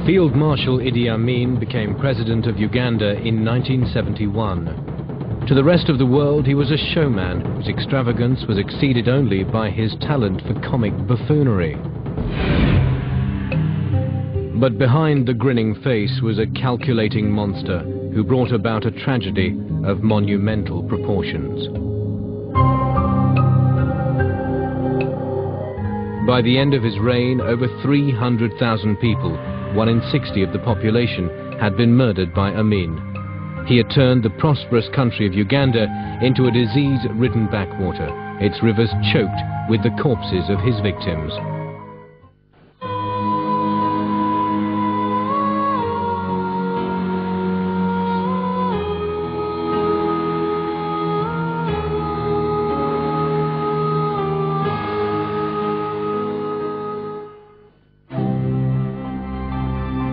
Field Marshal Idi Amin became president of Uganda in 1971. To the rest of the world, he was a showman whose extravagance was exceeded only by his talent for comic buffoonery. But behind the grinning face was a calculating monster who brought about a tragedy of monumental proportions. By the end of his reign, over 300,000 people, 1 in 60 of the population, had been murdered by Amin. He had turned the prosperous country of Uganda into a disease-ridden backwater, its rivers choked with the corpses of his victims.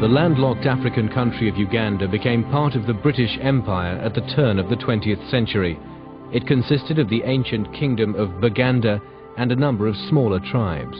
The landlocked African country of Uganda became part of the British Empire at the turn of the 20th century. It consisted of the ancient kingdom of Buganda and a number of smaller tribes.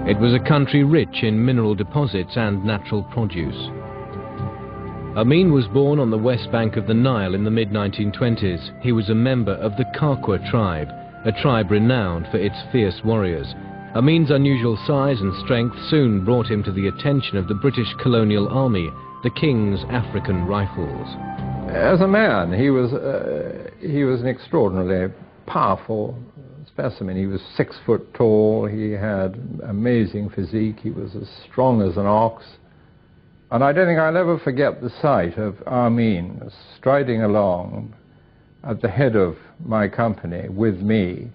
It was a country rich in mineral deposits and natural produce. Amin was born on the west bank of the Nile in the mid-1920s. He was a member of the Kakwa tribe, a tribe renowned for its fierce warriors. Amin's unusual size and strength soon brought him to the attention of the British colonial army, the King's African Rifles. As a man, he was an extraordinarily powerful specimen. He was 6 foot tall, he had amazing physique, he was as strong as an ox. And I don't think I'll ever forget the sight of Amin striding along at the head of my company with me.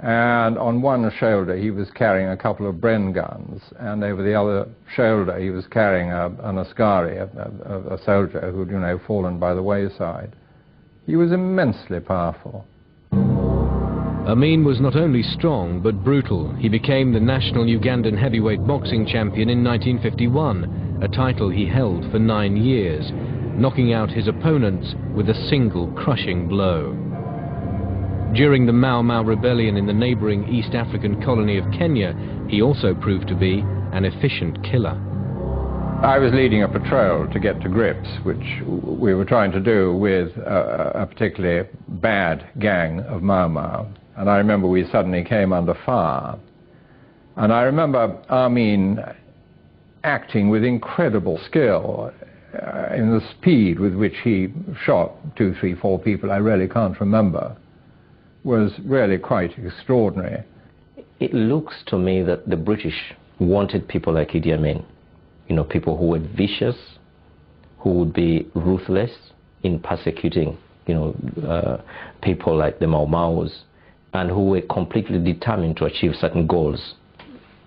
And on one shoulder he was carrying a couple of Bren guns, and over the other shoulder he was carrying an askari, a soldier who had, fallen by the wayside. He was immensely powerful. Amin was not only strong but brutal. He became the national Ugandan heavyweight boxing champion in 1951, a title he held for 9 years, knocking out his opponents with a single crushing blow. During the Mau Mau rebellion in the neighboring East African colony of Kenya, he also proved to be an efficient killer. I was leading a patrol to get to grips, which we were trying to do with a particularly bad gang of Mau Mau. And I remember we suddenly came under fire. And I remember Amin acting with incredible skill in the speed with which he shot 2, 3, 4 people, I really can't remember, was really quite extraordinary. It looks to me that the British wanted people like Idi Amin, people who were vicious, who would be ruthless in persecuting, people like the Mau Maus, and who were completely determined to achieve certain goals,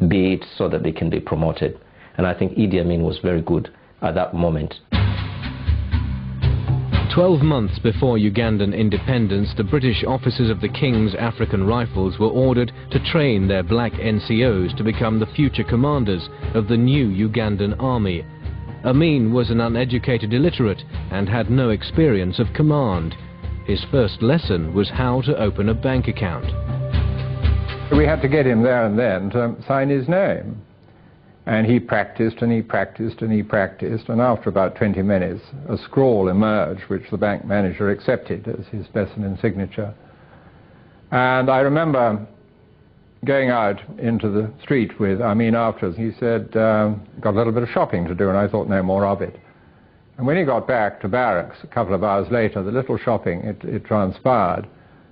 be it so that they can be promoted. And I think Idi Amin was very good at that moment. 12 months before Ugandan independence, the British officers of the King's African Rifles were ordered to train their black NCOs to become the future commanders of the new Ugandan army. Amin was an uneducated illiterate and had no experience of command. His first lesson was how to open a bank account. We had to get him there and then to sign his name. And he practiced and he practiced and he practiced, and after about 20 minutes a scrawl emerged which the bank manager accepted as his specimen signature. And I remember going out into the street with Amin afterwards. He said, got a little bit of shopping to do, and I thought no more of it. And when he got back to barracks a couple of hours later, the little shopping, it transpired,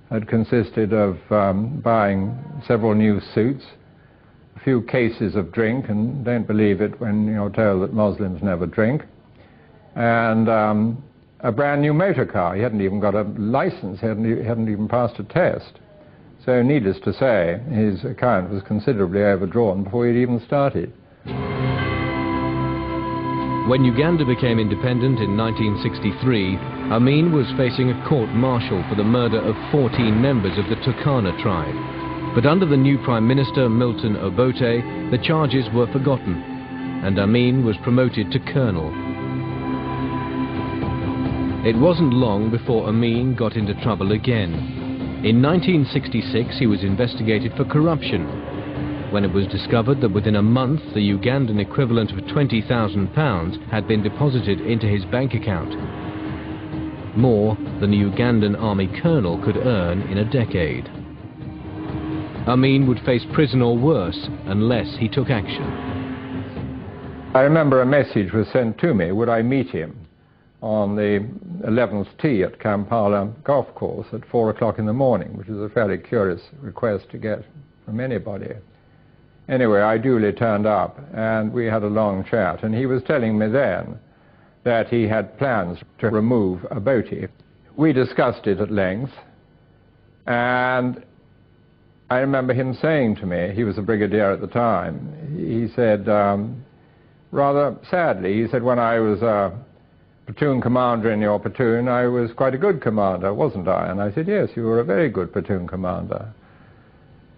had consisted of buying several new suits, a few cases of drink, and don't believe it when you're told that Muslims never drink, and a brand new motor car. He hadn't even got a license, he hadn't even passed a test. So needless to say, his account was considerably overdrawn before he'd even started. When Uganda became independent in 1963, Amin was facing a court-martial for the murder of 14 members of the Turkana tribe. But under the new Prime Minister, Milton Obote, the charges were forgotten, and Amin was promoted to colonel. It wasn't long before Amin got into trouble again. In 1966, he was investigated for corruption. when it was discovered that within a month the Ugandan equivalent of £20,000 had been deposited into his bank account. More than a Ugandan army colonel could earn in a decade. Amin would face prison or worse unless he took action. I remember a message was sent to me, would I meet him on the 11th tee at Kampala golf course at 4 o'clock in the morning, which is a fairly curious request to get from anybody. Anyway, I duly turned up and we had a long chat, and he was telling me then that he had plans to remove Obote. We discussed it at length, and I remember him saying to me, he was a brigadier at the time, he said, rather sadly, he said, when I was a platoon commander in your platoon, I was quite a good commander, wasn't I? And I said, yes, you were a very good platoon commander.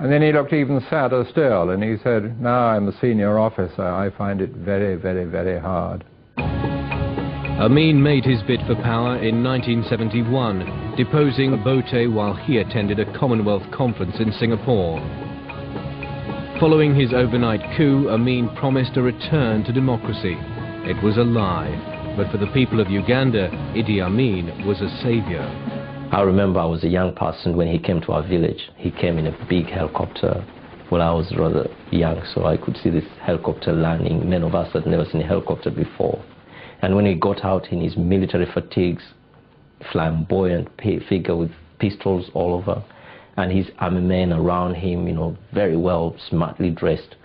And then he looked even sadder still, and he said, now I'm a senior officer, I find it very, very, very hard. Amin made his bid for power in 1971, deposing Obote while he attended a Commonwealth conference in Singapore. Following his overnight coup, Amin promised a return to democracy. It was a lie, but for the people of Uganda, Idi Amin was a savior. I remember I was a young person when he came to our village. He came in a big helicopter. Well, I was rather young, so I could see this helicopter landing. Many of us had never seen a helicopter before. And when he got out in his military fatigues, flamboyant figure with pistols all over, and his army men around him, you know, very well, smartly dressed,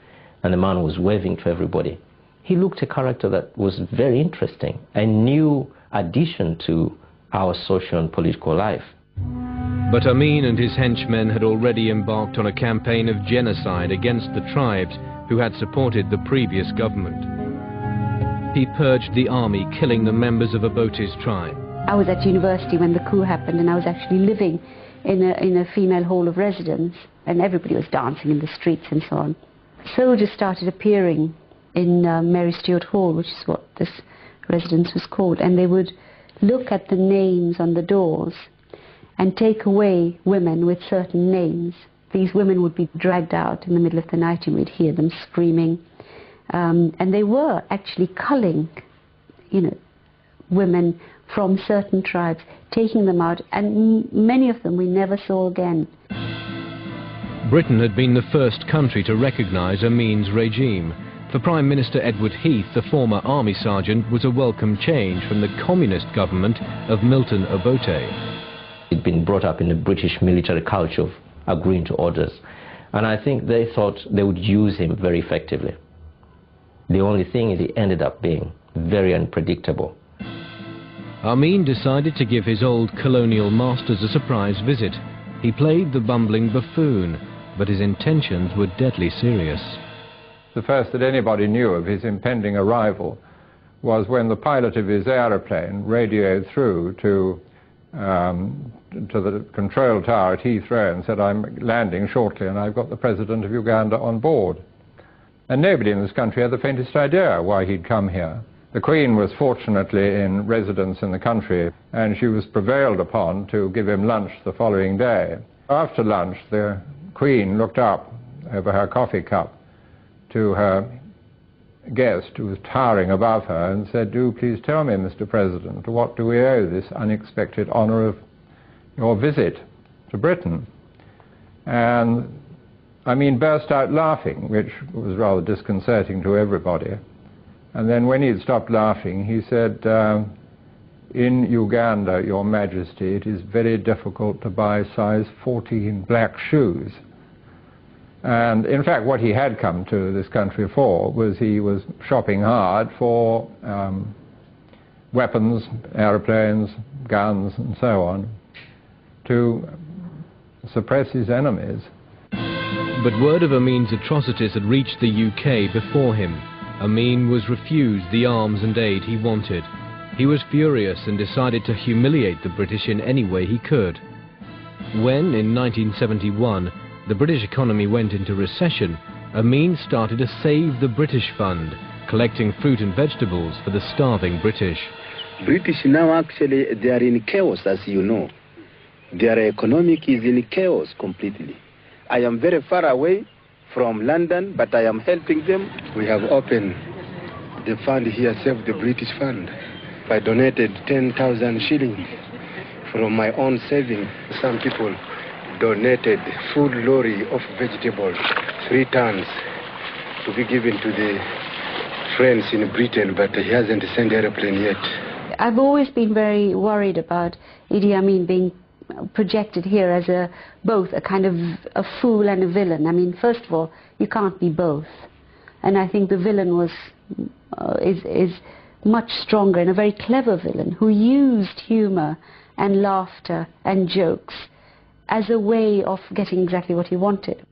and the man was waving to everybody. He looked a character that was very interesting, a new addition to our social and political life. But Amin and his henchmen had already embarked on a campaign of genocide against the tribes who had supported the previous government. He purged the army, killing the members of Obote's tribe. I was at university when the coup happened, and I was actually living in a female hall of residence, and everybody was dancing in the streets and so on. Soldiers started appearing in Mary Stuart Hall, which is what this residence was called, and they would look at the names on the doors and take away women with certain names. These women would be dragged out in the middle of the night, and we'd hear them screaming. And they were actually culling, you know, women from certain tribes, taking them out, and many of them we never saw again. Britain had been the first country to recognize Amin's regime. For Prime Minister Edward Heath, the former army sergeant, was a welcome change from the communist government of Milton Obote. He'd been brought up in the British military culture of agreeing to orders, and I think they thought they would use him very effectively. The only thing is he ended up being very unpredictable. Amin decided to give his old colonial masters a surprise visit. He played the bumbling buffoon, but his intentions were deadly serious. The first that anybody knew of his impending arrival was when the pilot of his aeroplane radioed through to the control tower at Heathrow and said, I'm landing shortly and I've got the President of Uganda on board. And nobody in this country had the faintest idea why he'd come here. The Queen was fortunately in residence in the country, and she was prevailed upon to give him lunch the following day. After lunch, the Queen looked up over her coffee cup to her guest, who was towering above her, and said, do please tell me, Mr. President, what do we owe this unexpected honour of your visit to Britain? And Amin burst out laughing, which was rather disconcerting to everybody. And then when he'd stopped laughing, he said, in Uganda, Your Majesty, it is very difficult to buy size 14 black shoes. And in fact, what he had come to this country for was he was shopping hard for weapons, aeroplanes, guns, and so on, to suppress his enemies. But word of Amin's atrocities had reached the UK before him. Amin was refused the arms and aid he wanted. He was furious and decided to humiliate the British in any way he could. When, in 1971, the British economy went into recession, Amin started a Save the British Fund, collecting fruit and vegetables for the starving British. British now actually, they are in chaos, as you know. Their economic is in chaos completely. I am very far away from London, but I am helping them. We have opened the fund here, Save the British Fund. I donated 10,000 shillings from my own savings. Some people donated full lorry of vegetables, 3 tons, to be given to the friends in Britain, but he hasn't sent the airplane yet. I've always been very worried about Idi Amin being projected here as both a kind of a fool and a villain. I mean, first of all, you can't be both. And I think the villain is much stronger and a very clever villain who used humor and laughter and jokes as a way of getting exactly what he wanted.